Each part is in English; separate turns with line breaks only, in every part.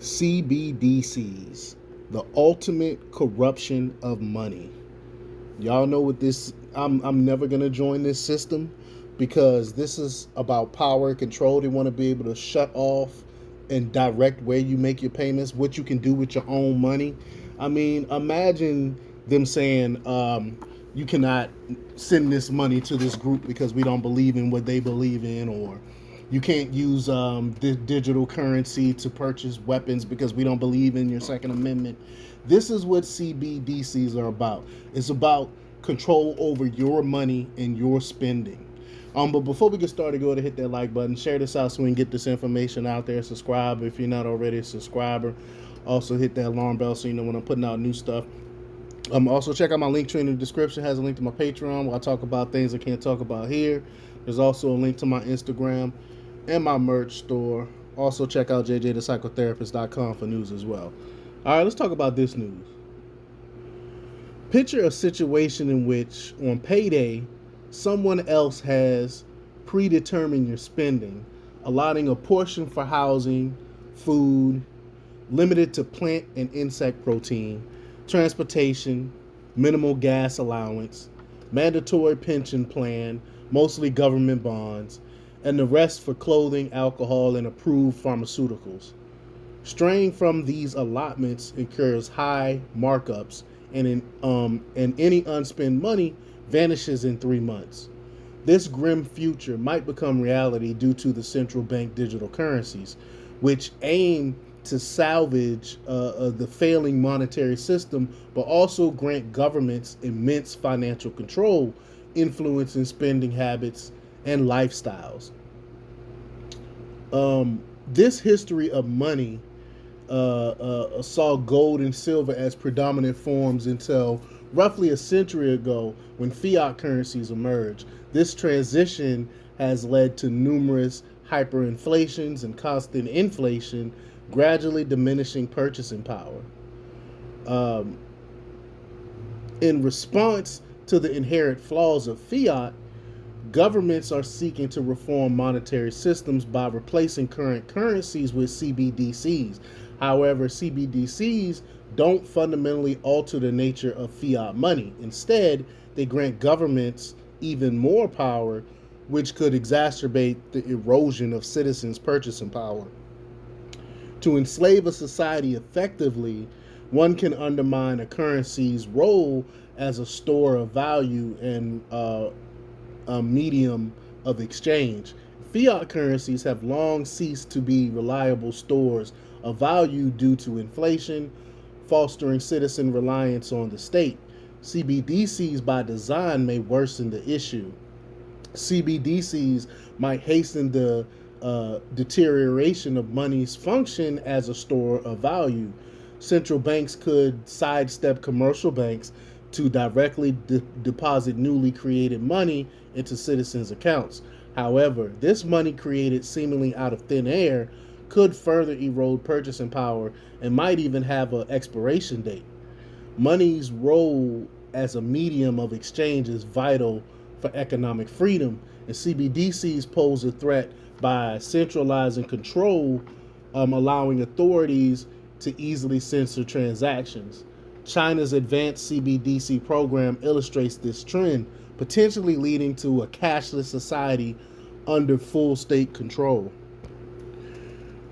CBDCs, the ultimate corruption of money. Y'all know what this I'm never going to join this system because this is about power and control. They want to be able to shut off and direct where you make your payments, what you can do with your own money. I mean, imagine them saying you cannot send this money to this group because we don't believe in what they believe in, or you can't use digital currency to purchase weapons because we don't believe in your Second Amendment. This is what CBDCs are about. It's about control over your money and your spending. But before we get started, go ahead and hit that like button. Share this out so we can get this information out there. Subscribe if you're not already a subscriber. Also hit that alarm bell so you know when I'm putting out new stuff. Also check out my link tree in the description. It has a link to my Patreon where I talk about things I can't talk about here. There's also a link to my Instagram and my merch store. Also check out jjthepsychotherapist.com for news as well. All right, let's talk about this news. Picture a situation in which on payday, someone else has predetermined your spending, allotting a portion for housing, food, limited to plant and insect protein, transportation, minimal gas allowance, mandatory pension plan, mostly government bonds, and the rest for clothing, alcohol, and approved pharmaceuticals. Straying from these allotments incurs high markups, and any unspent money vanishes in 3 months. This grim future might become reality due to the central bank digital currencies, which aim to salvage the failing monetary system, but also grant governments immense financial control, influencing spending habits and lifestyles. This history of money saw gold and silver as predominant forms until roughly a century ago when fiat currencies emerged. This transition has led to numerous hyperinflations and constant inflation, gradually diminishing purchasing power. In response to the inherent flaws of fiat, governments are seeking to reform monetary systems by replacing current currencies with CBDCs. However, CBDCs don't fundamentally alter the nature of fiat money. Instead, they grant governments even more power, which could exacerbate the erosion of citizens' purchasing power. To enslave a society effectively, one can undermine a currency's role as a store of value and a medium of exchange. Fiat currencies have long ceased to be reliable stores of value due to inflation, fostering citizen reliance on the state. CBDCs by design may worsen the issue. CBDCs might hasten the deterioration of money's function as a store of value. Central banks could sidestep commercial banks to directly deposit newly created money into citizens' accounts. However, this money created seemingly out of thin air could further erode purchasing power and might even have an expiration date. Money's role as a medium of exchange is vital for economic freedom, and CBDCs pose a threat by centralizing control, allowing authorities to easily censor transactions. China's advanced CBDC program illustrates this trend, potentially leading to a cashless society under full state control.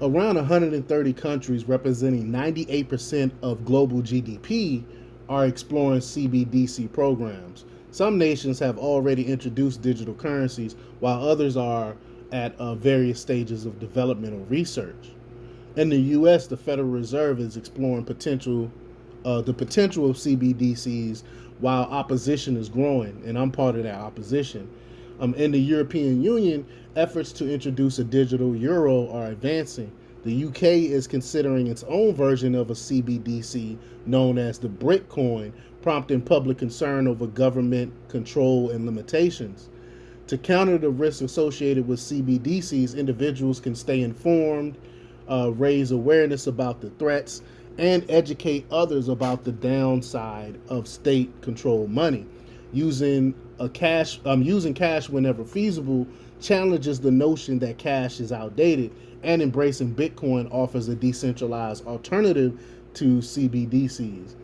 Around 130 countries, representing 98% of global GDP, are exploring CBDC programs. Some nations have already introduced digital currencies, while others are at various stages of development or research. In the U.S., the Federal Reserve is exploring the potential of CBDCs, while opposition is growing, and I'm part of that opposition. In the European Union, efforts to introduce a digital euro are advancing. The UK is considering its own version of a CBDC known as the Britcoin, prompting public concern over government control and limitations. To counter the risks associated with CBDCs, individuals can stay informed, raise awareness about the threats, and educate others about the downside of state-controlled money. Using cash whenever feasible challenges the notion that cash is outdated and embracing Bitcoin offers a decentralized alternative to CBDCs.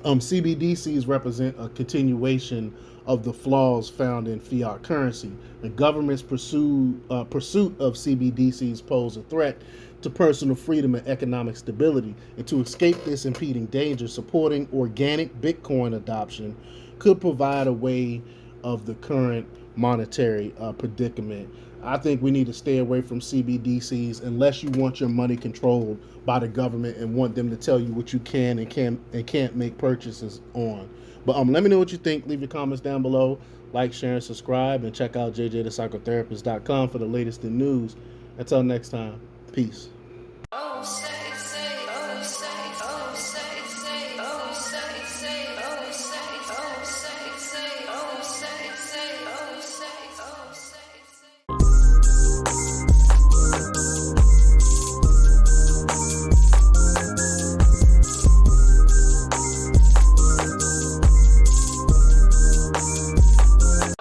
CBDCs represent a continuation of the flaws found in fiat currency. The government's pursuit of CBDCs pose a threat to personal freedom and economic stability. And to escape this impeding danger, supporting organic Bitcoin adoption could provide a way of the current monetary predicament. I think we need to stay away from CBDCs unless you want your money controlled by the government and want them to tell you what you can and can't make purchases on. But let me know what you think. Leave your comments down below. Like, share, and subscribe. And check out jjthepsychotherapist.com for the latest in news. Until next time, peace.